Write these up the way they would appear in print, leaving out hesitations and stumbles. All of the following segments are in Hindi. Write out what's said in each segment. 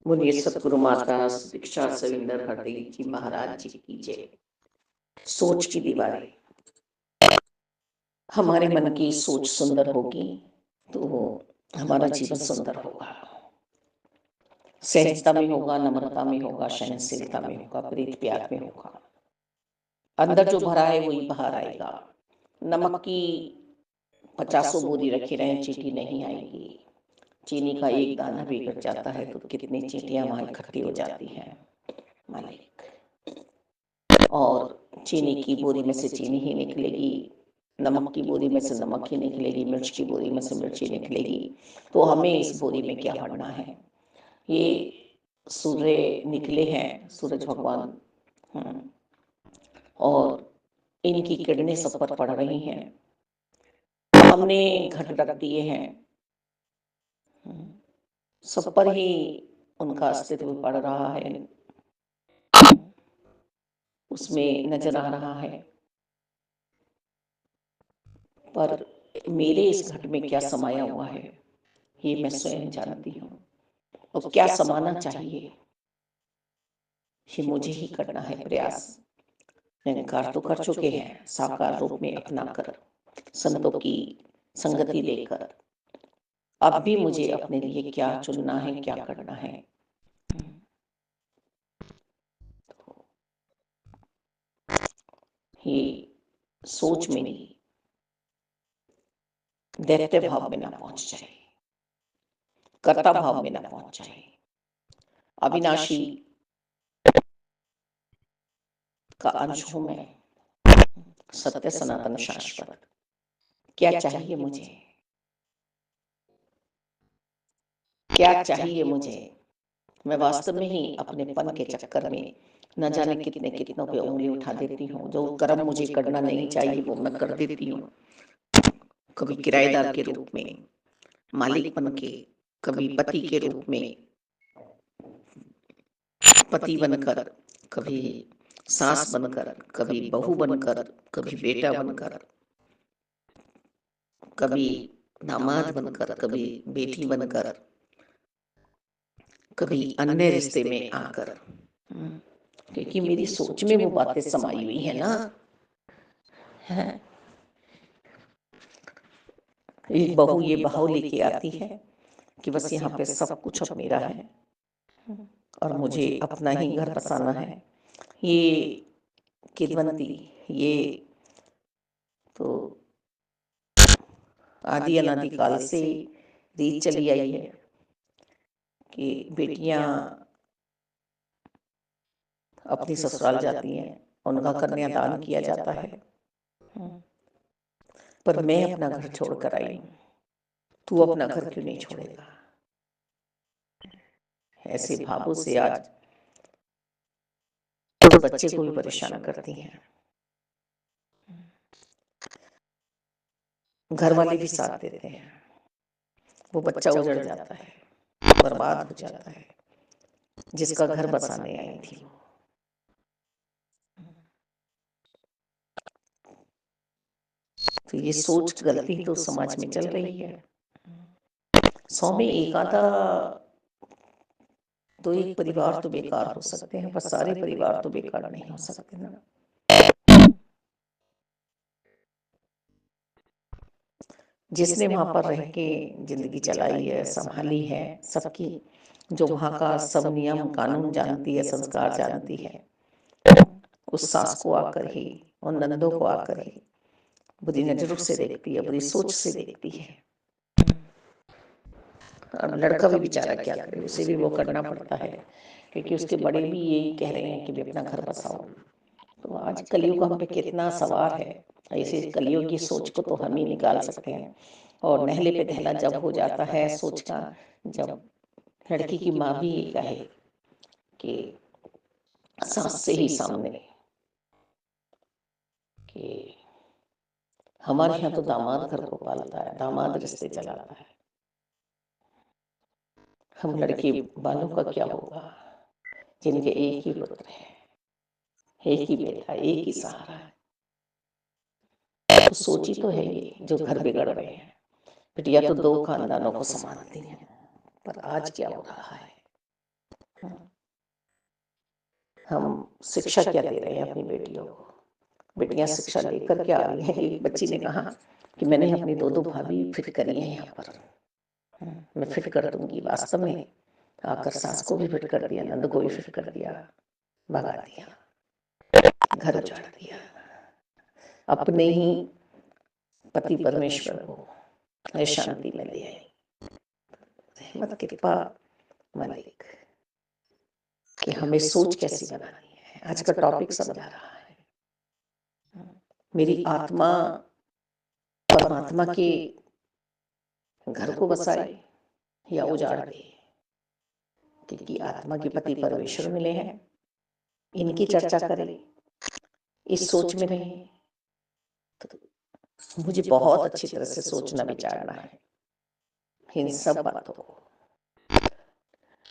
बोलिए सतगुरु माता दीक्षा सविंदर हरदेव जी महाराज जी की जय। सोच की दीवारें। हमारे मन की सोच सुंदर होगी तो हमारा जीवन सुंदर होगा। सहजता में होगा, नम्रता में होगा, सहनशीलता में होगा, प्रीत प्यार में होगा। अंदर जो भरा है वही बाहर आएगा। नमक की 50 बोरी रखी रहें, चींटी नहीं आएगी। चीनी का एक दाना बिगड़ जाता है तो कितनी चींटियां वहां इकट्ठी हो जाती हैं मालिक। और चीनी की बोरी में से चीनी ही निकलेगी, नमक की बोरी में से नमक ही निकलेगी, मिर्च की बोरी में से मिर्च ही निकलेगी। तो हमें इस बोरी में क्या भरना है? ये सूर्य निकले हैं, सूरज भगवान, और इनकी किरणें सब पर पड़ रही हैं। हमने घट रख दिए हैं, सब पर ही उनका अस्तित्व पड़ रहा है, उसमें नजर आ रहा है। पर मेरे इस घट में क्या समाया हुआ है ये मैं स्वयं जानती हूँ। और क्या समाना चाहिए ये मुझे ही करना है प्रयास। निरंकार तो कर चुके हैं, साकार रूप में अपनाकर, संतों की संगति लेकर। अब भी मुझे अपने लिए क्या चुनना है, क्या करना है। ये सोच मेरी दैत्य भाव में ना पहुंच जाए, कर्ता भाव में ना पहुंच जाए। अविनाशी का अंश हूं मैं, सत्य सनातन शाश्वत। क्या चाहिए मुझे, क्या चाहिए मुझे? मैं वास्तव में ही अपने पन के चक्कर में न जाने कितने कितनों पे उंगली उठा देती हूँ। जो कर्म मुझे करना नहीं चाहिए वो मैं कर देती हूँ। कभी किराएदार के रूप में, मालिक बन के, कभी पति के रूप में, पति बनकर, कभी सास बनकर, कभी बहू बनकर, कभी बेटा बनकर, कभी दामाद बनकर, कभी बेटी बनकर, कभी अन्य रिश्ते में आकर। क्योंकि मेरी सोच में वो बातें समाई हुई है ना। है एक बहू ये बहाव लेके आती है कि बस यहाँ पे सब कुछ अब मेरा है और मुझे अपना ही घर बसाना है। ये किदवंती, ये तो आदि अनादि काल से रीत चली आई है कि बेटियां अपनी ससुराल जाती हैं, उनका कन्यादान किया जाता है। पर मैं अपना घर छोड़कर आई हूं, तू अपना घर क्यों नहीं छोड़ेगा? ऐसे भावों से आज उस बच्चे को भी परेशान करती हैं। घर वाले भी साथ देते हैं, वो बच्चा उजड़ जाता है, बर्बाद हो जाता है जिसका घर बसाने आई थी। तो ये सोच गलती तो समाज में चल रही है। 100 में एक आधा तो एक परिवार तो बेकार हो सकते हैं, पर सारे परिवार तो बेकार नहीं हो सकते ना। जिसने वहां पर रह के जिंदगी चलाई है, संभाली है सबकी, जो वहां का सब नियम कानून जानती है, संस्कार जानती है, उस सास को आकर ही, उन नंदों को आकर ही बुरी नजरों से देखती है, बुरी सोच से देखती है। अब लड़का भी बेचारा क्या करे, उसे भी वो करना पड़ता है क्योंकि उसके बड़े भी यही कह रहे हैं कि भी अपना घर बसाओ। तो आज कलयुग हम पे कितना सवार है। ऐसे कलयुग की सोच को तो हम ही निकाल सकते हैं। और नहले पे दहला जब हो जाता है सोच का, जब लड़की की माँ भी ये कहे कि सास से ही सामने कि हमारे यहाँ तो दामाद घर को पालता है, दामाद रिश्ते चलाता है, हम लड़के बालों का क्या होगा जिनके एक ही पुत्र है, एक ही बेटा, एक ही सहारा है। तो सोची तो है ये जो घर बिगड़ रहे हैं, बिटिया तो दो खानदानों को संभालती हैं, पर आज क्या हो रहा है? हम शिक्षा क्या दे रहे हैं अपनी बेटियों को? बेटियां शिक्षा लेकर के आ रही हैं। एक बच्ची ने कहा कि मैंने अपनी दो दो भाभी फिट करी हैं यहाँ पर, मैं फिट कर दूंगी। वास्तव में आकर सास को भी फिट कर दिया, नंद को भी फिट कर दिया, भगा दिया, घर उजाड़ दिया। अपने ही पति परमेश्वर को शांति में ले आई। रहमत कृपा मालिक कि हमें सोच कैसी बनानी है। आज का टॉपिक समझा रहा है, मेरी आत्मा परमात्मा के घर को बसाए या उजाड़ दे, क्योंकि आत्मा के पति परमेश्वर मिले हैं, इनकी चर्चा करें, इस सोच में रहें। तो मुझे बहुत अच्छी तरह से सोचना विचारना है इन सब बातों को।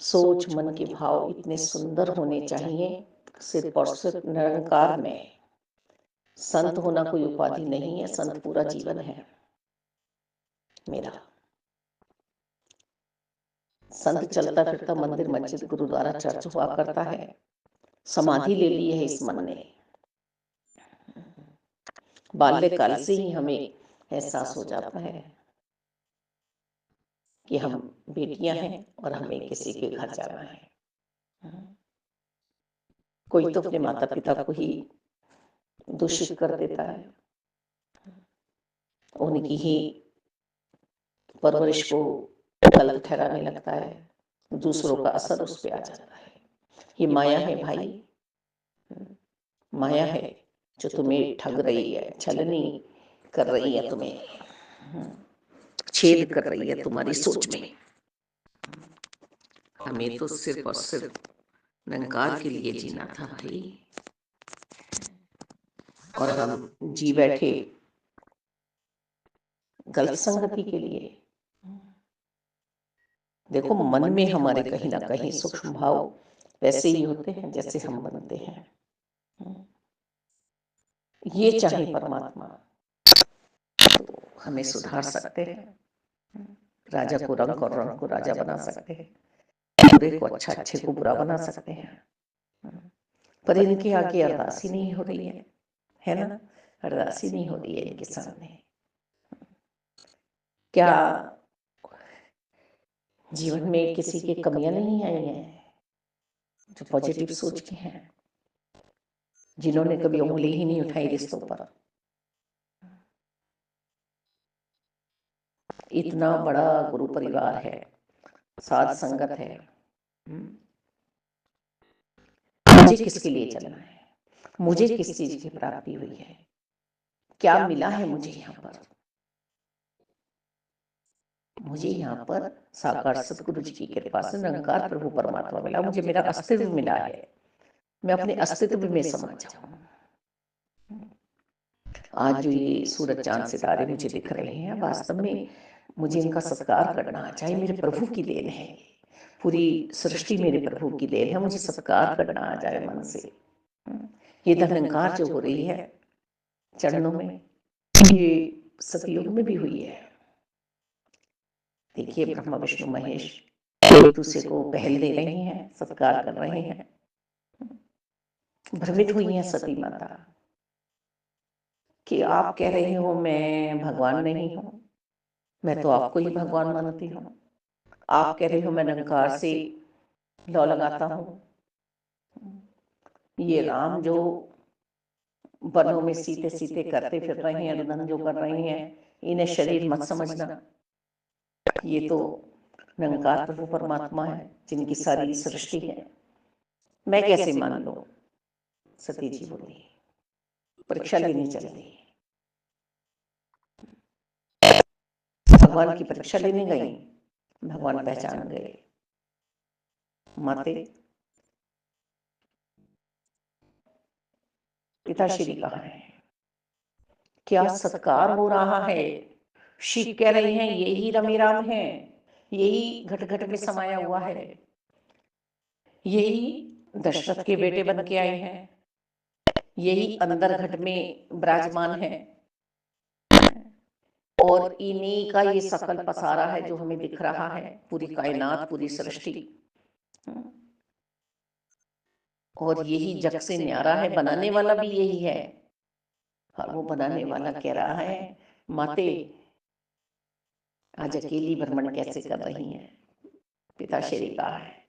सोच मन के भाव इतने सुंदर होने चाहिए। सिर्फ और सिर्फ निरंकार में संत होना कोई उपाधि नहीं है, संत पूरा जीवन है मेरा। संत चलता फिरता मंदिर मस्जिद गुरुद्वारा चर्च हुआ करता है, समाधि ले ली है इस मन ने। बाल्यकाल से ही हमें एहसास हो जाता है कि हम बेटियां हैं और हमें किसी के घर जाना है। कोई तो अपने माता पिता को ही दूषित कर देता है, उनकी ही परवरिश को गलत ठहराने लगता है, दूसरों का असर उस पर आ जाता है। ये माया है भाई, माया है जो तुम्हें ठग रही है, छलनी कर रही है, तुम्हें छेद कर रही है तुम्हारी सोच में। हमें तो सिर्फ और सिर्फ निरंकार के लिए जीना था भाई, और हम जी बैठे गलत संगति के लिए। देखो, मन में हमारे कहीं ना कहीं सूक्ष्म भाव वैसे ही होते हैं जैसे हम बनते हैं। ये चाहे परमात्मा तो हमें सुधार सकते हैं। राजा को रंक और रंक को राजा बना सकते हैं, बुरे को अच्छा, अच्छे को बुरा बना सकते हैं। पर इनके आगे अरदास ही नहीं हो रही है ना? अरदास ही नहीं हो रही है इनके सामने। क्या जीवन में किसी की कमियां नहीं आई हैं जो पॉजिटिव सोच के हैं, जिन्होंने कभी उंगली ही नहीं उठाई रिश्तों पर? इतना बड़ा गुरु परिवार है, साध संगत है, मुझे किसके लिए चलना है? मुझे किस चीज की प्राप्ति हुई है? क्या मिला है मुझे यहाँ पर? मुझे यहाँ पर साकार सतगुरु जी की कृपा से निरंकार प्रभु परमात्मा मिला, मुझे मेरा अस्तित्व मिला है। मैं अपने अस्तित्व में समा जाऊं। आज जो ये सूरज चांद सितारे मुझे दिख रहे हैं, वास्तव में मुझे इनका सत्कार करना चाहिए। मेरे प्रभु की देन है, पूरी सृष्टि मेरे प्रभु की देन है, मुझे सत्कार करना आ जाए मन से। ये निरंकार जो हो रही है चरणों में, ये सतयुग में भी हुई है। देखिए, ब्रह्मा विष्णु महेश एक दूसरे को पहल दे रहे हैं, सत्कार कर रहे हैं। भ्रमित हुई है सती माता कि आप कह रहे हो मैं भगवान नहीं हूं, मैं तो आपको ही भगवान मानती हूँ। आप कह रहे हो मैं निरंकार से लौ लगाता हूँ। ये राम जो वनों में सीते सीते करते फिर रहे हैं, रुदन जो कर रहे हैं, इन्हें शरीर मत समझना। ये तो निरंकार प्रभु परमात्मा है जिनकी सारी सृष्टि है। मैं कैसे मान लूं? सती जी बोली, परीक्षा लेनी चलती। भगवान की परीक्षा लेने गई, भगवान पहचान गए। माते पिताश्री कहाँ है? क्या सत्कार हो रहा है? शिव कह रहे हैं यही रमे राम है, यही घट घट में समाया हुआ है, यही दशरथ के बेटे बन के आए हैं, यही अंदर घट में विराजमान है, और इन्हीं का ये सकल पसारा है जो हमें दिख रहा है, पूरी कायनात, पूरी सृष्टि। और यही जग से न्यारा है, बनाने वाला भी यही है। और वो बनाने वाला कह रहा है, माते आज अकेली भ्रमण कैसे कर रही हैं। पिताश्री कहा है,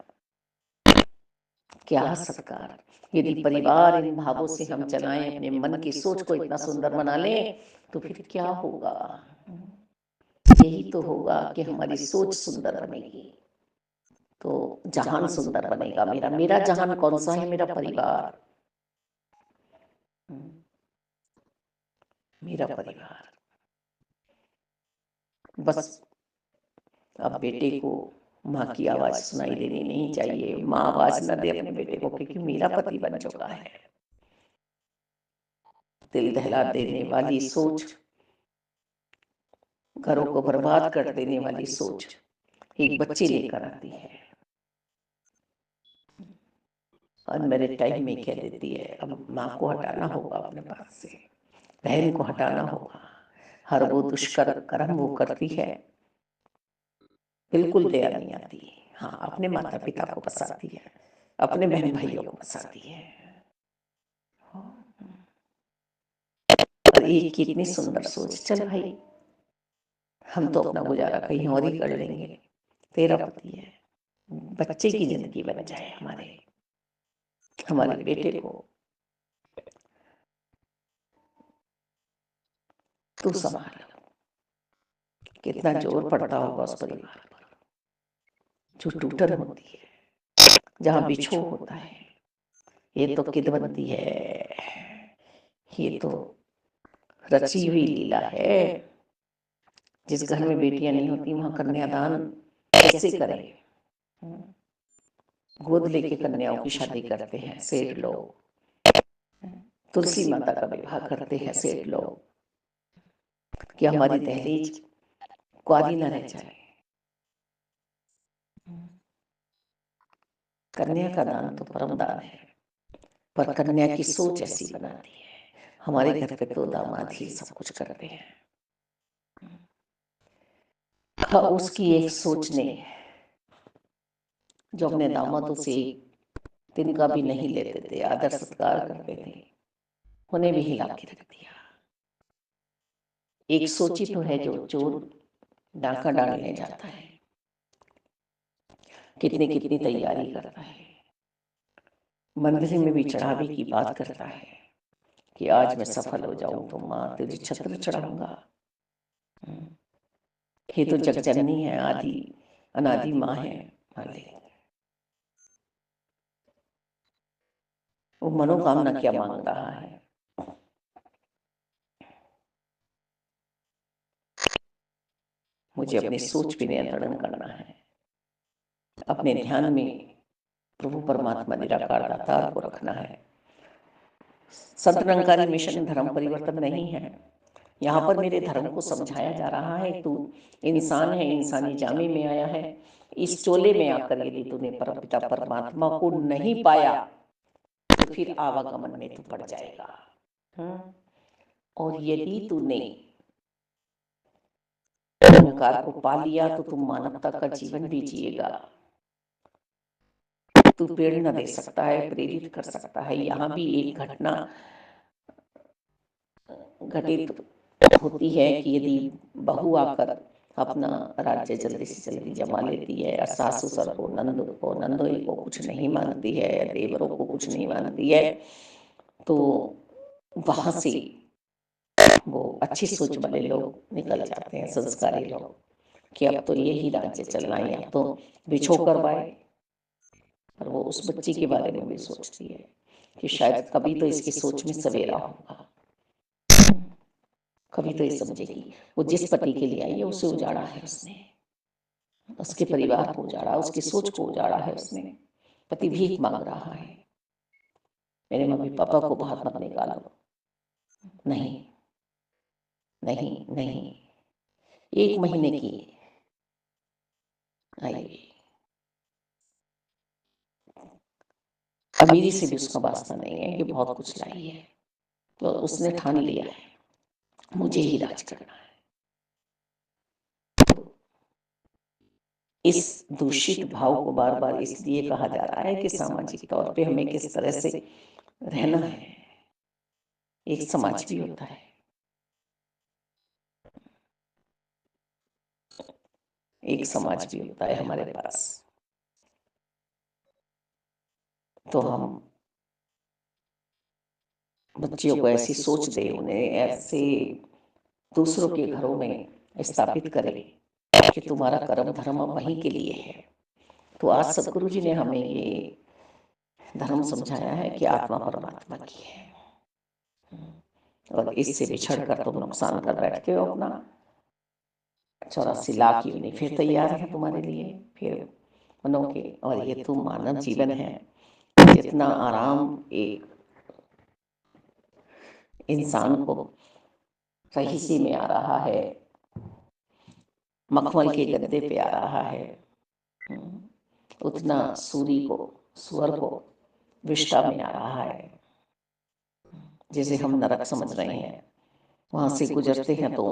क्या सत्कार, यदि परिवार इन भावों से हम चलाएं, अपने मन की सोच को इतना सुंदर बना लें, तो फिर क्या होगा। यही तो होगा कि हमारी सोच सुंदर बनेगी तो जहान सुंदर बनेगा। मेरा मेरा जहान कौन सा है, मेरा परिवार। मेरा परिवार। बस अब बेटे को माँ की आवाज सुनाई देनी नहीं चाहिए, माँ आवाज न दे अपने बेटे को, क्योंकि मेरा पति बन चुका है। दिल दहला देने वाली सोच, घरों को बर्बाद कर देने वाली सोच एक बच्चे लेकर आती है और मेरे टाइम में कह देती है, अब माँ को हटाना होगा अपने पास से, बहन को हटाना होगा। हर वो दुष्कर कर्म वो करती है, बिल्कुल दया नहीं आती। हाँ, अपने माता पिता को फंसाती है, अपने बहन भाइयों को फंसाती है। और एक कितनी सुंदर सोच, चल भाई हम तो अपना गुजारा कहीं और ही कर लेंगे, तेरा पति है, बच्चे की जिंदगी बन जाए, हमारे हमारे बेटे को तू संभाल। कितना जोर पड़ता होगा उस परिवार पर, जो टूटन होती है, जहां बिछोह होता है। ये तो किदवंती है, ये तो रची हुई लीला है। जिस घर में बेटियां नहीं होती वहां कन्यादान कैसे करें। गोद लेके कन्याओं की शादी करते हैं सेठ लोग, तुलसी माता का विवाह करते हैं सेठ लोग, कि हमारी दहलीज कुआरी न रह जाए। कन्या का दान तो परम दान है, पर कन्या की सोच ऐसी बनाती है। हमारे घर पे तो दामाद ही सब कुछ करते हैं। हाँ, उसकी एक सोच ने, जो अपने दामादों से तिनका भी नहीं लेते थे, आदर सत्कार करते थे, उन्हें भी हिला के रख दिया। एक सोची तो है जो चोर डाका डालने जाता है, कितनी कितनी तैयारी करता है, मंदिर में भी चढ़ावे की बात करता है कि आज मैं सफल हो जाऊं तो माँ तुझे छत्र चढ़ाऊंगा। ये तो जगजननी है, आदि अनादि माँ है। वो मनोकामना क्या मांग रहा है। मुझे अपनी सोच पे नियंत्रण करना है, अपने ध्यान में प्रभु परमात्मा निराकार दातार को रखना है। संत निरंकारी मिशन धर्म परिवर्तन नहीं है। यहाँ पर मेरे धर्म को समझाया जा रहा है, तू इंसान है, इंसानी जामे में आया है। इस चोले में आकर यदि तूने परमपिता परमात्मा को नहीं पाया तो फिर आवागमन में तू पड़ जाएगा। और यदि तूने निरंकार को पा लिया तो तू मानवता का जीवन भी जिएगा। तू प्रेरणा दे सकता है, प्रेरित कर सकता है। यहाँ भी एक घटना घटित होती है कि यदि बहू आकर अपना राज्य जल्दी से जल्दी जमा लेती है और सास ससुर को नंदोई को कुछ नहीं मानती है, देवरों को कुछ नहीं मानती है, तो वहां से वो अच्छी सोच वाले लोग निकल जाते हैं, संस्कारी लोग, कि अब तो यही राज्य चलना है, अब तो बिछो करवाए। और वो उस बच्ची के बारे में भी सोचती है कि शायद कभी तो इसकी सोच में सवेरा होगा, कभी तो ये समझेगी। वो जिस पति के लिए आई है उसे उजाड़ा है उसने, उसके परिवार को उजाड़ा, उसकी सोच को उजाड़ा है उसने। पति भीख मांग रहा है, मेरे मम्मी पापा को बाहर मत निकालो। नहीं नहीं नहीं, 1 महीने की आई, अमीरी से भी उसका वास्ता नहीं है कि बहुत कुछ लाई है। तो उसने ठान लिया है मुझे ही राज करना है। इस दूषित भाव को बार बार इसलिए कहा जा रहा है कि सामाजिक तौर पे हमें किस तरह से रहना है। एक समाज भी होता है, एक समाज भी होता है हमारे पास। तो हम बच्चियों को ऐसी सोच दे, उन्हें ऐसे दूसरों के घरों में स्थापित करें कि तुम्हारा कर्म धर्म वहीं के लिए है। तो आज सदगुरु जी ने हमें ये धर्म समझाया है कि आत्मा परमात्मा की है, और इससे बिछड़ कर तुम नुकसान कर बैठते हो अपना। 84 लाख योनि फिर तैयार है तुम्हारे लिए, फिर मनों के। और ये तो मानव जीवन है, जितना आराम एक इंसान को रहीसी में आ रहा है, मखमल के गद्दे पे आ रहा है, उतना सूरी को, सुअर को विष्ठा में आ रहा है, जिसे हम नरक समझ रहे हैं। वहां से गुजरते हैं तो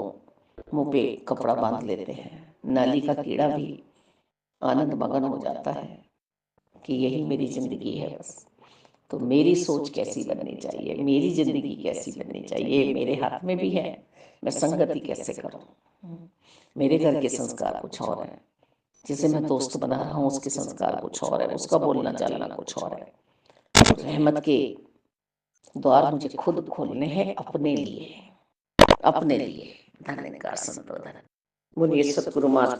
मुंह पे कपड़ा बांध लेते हैं। नाली का कीड़ा भी आनंद मगन हो जाता है कि यही मेरी जिंदगी है बस। तो मेरी सोच कैसी बननी चाहिए, मेरी जिंदगी कैसी बननी चाहिए, मेरे हाथ में भी है। मैं संगति कैसे करूं? मेरे घर के संस्कार कुछ और है, जिसे मैं दोस्त बना रहा हूँ उसके संस्कार कुछ और है, उसका बोलना चालना कुछ और है। तो रहमत के द्वार मुझे खुद खोलने हैं अपने लिए, अपने लिए। धन्यकार संतोधन। बोलिए सतगुरु माता।